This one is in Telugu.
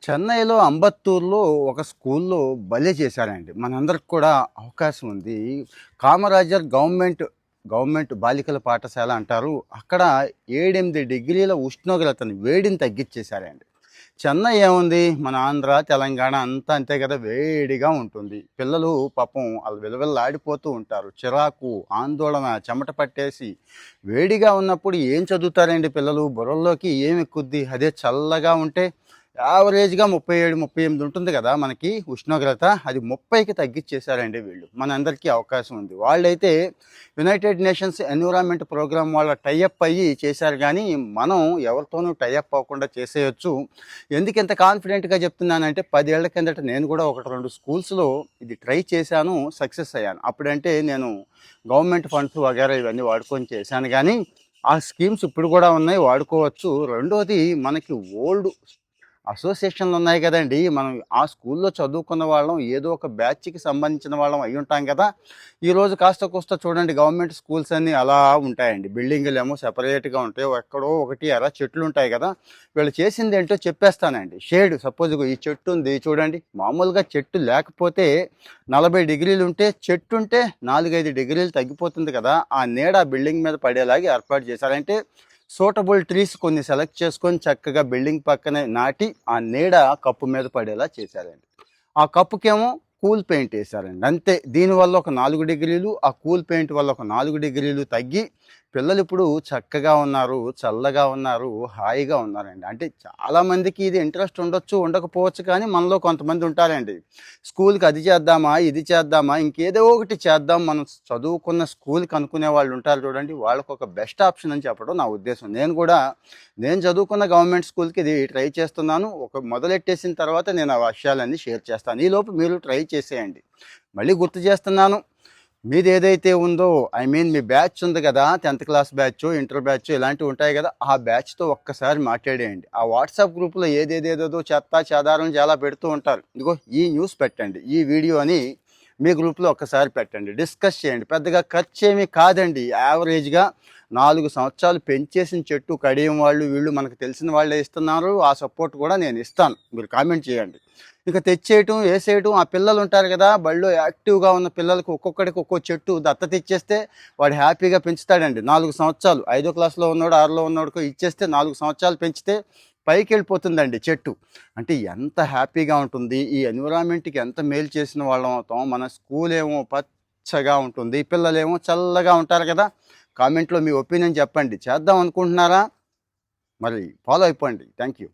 చెన్నైలో అంబత్తూరులో ఒక స్కూల్లో భలే చేశారండి. మనందరికి కూడా అవకాశం ఉంది. కామరాజర్ గవర్నమెంట్ బాలికల పాఠశాల అంటారు. అక్కడ 7, 8 డిగ్రీల ఉష్ణోగ్రతని వేడిని తగ్గిచ్చేశారండి. చెన్నై ఏముంది, మన ఆంధ్ర, తెలంగాణ అంతా అంతే కదా, వేడిగా ఉంటుంది. పిల్లలు పాపం ఆళ్ళు విలవిల్లాడిపోతూ ఉంటారు. చిరాకు, ఆందోళన, చెమట పట్టేసి వేడిగా ఉన్నప్పుడు ఏం చదువుతారండి పిల్లలు? బుర్రల్లోకి ఏం ఎక్కుద్ది? అదే చల్లగా ఉంటే యావరేజ్‌గా 37, 38 ఉంటుంది కదా మనకి ఉష్ణోగ్రత. అది 30కి తగ్గిచ్చేశారండి వీళ్ళు. మనందరికీ అవకాశం ఉంది. వాళ్ళైతే యునైటెడ్ నేషన్స్ ఎన్విరాన్మెంట్ ప్రోగ్రామ్ వాళ్ళ టై అప్ అయ్యి చేశారు గానీ, మనం ఎవరితోనూ టై అప్ అవ్వకుండా చేసేయొచ్చు. ఎందుకింత కాన్ఫిడెంట్‌గా చెప్తున్నానంటే 10 ఏళ్ల కిందట నేను కూడా 1, 2 స్కూల్స్‌లో ఇది ట్రై చేశాను. సక్సెస్ అయ్యాను. అప్పుడంటే నేను గవర్నమెంట్ ఫండ్స్ వగైరా ఇవన్నీ వాడుకొని చేశాను గానీ, ఆ స్కీమ్స్ ఇప్పుడు కూడా ఉన్నాయి, వాడుకోవచ్చు. రెండోది, మనకి ఓల్డ్ అసోసియేషన్లు ఉన్నాయి కదండి. మనం ఆ స్కూల్లో చదువుకున్న వాళ్ళం, ఏదో ఒక బ్యాచ్‌కి సంబంధించిన వాళ్ళం అయ్యుంటాం కదా. ఈరోజు కాస్త కూస్త చూడండి, గవర్నమెంట్ స్కూల్స్ అన్నీ అలా ఉంటాయండి. బిల్డింగులేమో సెపరేట్‌గా ఉంటాయి. ఎక్కడో ఒకటి అలా చెట్లుంటాయి కదా. వీళ్ళు చేసిందేంటో చెప్పేస్తానండి. షేడ్ సపోజ్ ఇగో ఈ చెట్టు ఉంది చూడండి. మామూలుగా చెట్టు లేకపోతే 40 డిగ్రీలు ఉంటే, చెట్టుంటే 4, 5 డిగ్రీలు తగ్గిపోతుంది కదా. ఆ నీడ ఆ బిల్డింగ్ మీద పడేలాగా ఏర్పాటు చేశారు. అంటే సూటబుల్ ట్రీస్ కొన్ని సెలెక్ట్ చేసుకొని చక్కగా బిల్డింగ్ పక్కనే నాటి ఆ నీడ కప్పు మీద పడేలా చేశారండి. ఆ కప్పుకేమో కూల్ పెయింట్ వేశారండి. అంతే. దీనివల్ల ఒక 4 డిగ్రీలు, ఆ కూల్ పెయింట్ వల్ల ఒక 4 డిగ్రీలు తగ్గి పిల్లలు ఇప్పుడు చక్కగా ఉన్నారు, చల్లగా ఉన్నారు, హాయిగా ఉన్నారండి. అంటే చాలామందికి ఇది ఇంట్రెస్ట్ ఉండొచ్చు, ఉండకపోవచ్చు, కానీ మనలో కొంతమంది ఉంటారండి. స్కూల్కి అది చేద్దామా, ఇది చేద్దామా, ఇంకేదో ఒకటి చేద్దాం మనం చదువుకున్న స్కూల్కి అనుకునే వాళ్ళు ఉంటారు చూడండి. వాళ్ళకు ఒక బెస్ట్ ఆప్షన్ అని చెప్పడం నా ఉద్దేశం. నేను చదువుకున్న గవర్నమెంట్ స్కూల్కి ఇది ట్రై చేస్తున్నాను. ఒక మొదలెట్టేసిన తర్వాత నేను ఆ విషయాలన్నీ షేర్ చేస్తాను. ఈలోపు మీరు ట్రై చేసేయండి. మళ్ళీ గుర్తు చేస్తున్నాను, మీది ఏదైతే ఉందో, మీ బ్యాచ్ ఉంది కదా, 10th class batch, inter batch ఇలాంటివి ఉంటాయి కదా, ఆ బ్యాచ్తో ఒక్కసారి మాట్లాడేయండి. ఆ వాట్సాప్ గ్రూప్లో ఏదేదేదో చెత్త చెదారం చాలా పెడుతూ ఉంటారు. ఇదిగో ఈ న్యూస్ పెట్టండి, ఈ వీడియో అని మీ గ్రూప్లో ఒక్కసారి పెట్టండి, డిస్కస్ చేయండి. పెద్దగా ఖర్చు ఏమీ కాదండి. యావరేజ్గా 4 సంవత్సరాలు పెంచేసిన చెట్టు కడియం వాళ్ళు వీళ్ళు మనకు తెలిసిన వాళ్ళే ఇస్తున్నారు. ఆ సపోర్ట్ కూడా నేను ఇస్తాను, మీరు కామెంట్ చేయండి. ఇక తెచ్చేయటం, వేసేయటం, ఆ పిల్లలు ఉంటారు కదా, బడిలో యాక్టివ్గా ఉన్న పిల్లలకు ఒక్కొక్కడికి ఒక్కో చెట్టు దత్తత ఇచ్చేస్తే వాడు హ్యాపీగా పెంచుతాడండి. 4 సంవత్సరాలు 5వ క్లాస్లో ఉన్నాడు, 6లో ఉన్నాడుకో ఇచ్చేస్తే 4 సంవత్సరాలు పెంచితే పైకి వెళ్ళిపోతుందండి చెట్టు. అంటే ఎంత హ్యాపీగా ఉంటుంది, ఈ ఎన్విరాన్మెంట్కి ఎంత మేలు చేసిన వాళ్ళం అవుతాం. మన స్కూల్ ఏమో పచ్చగా ఉంటుంది, పిల్లలేమో చల్లగా ఉంటారు కదా. కామెంట్లో మీ ఒపీనియన్ చెప్పండి. చేద్దాం అనుకుంటున్నారా? మరి ఫాలో అయిపోండి. Thank you.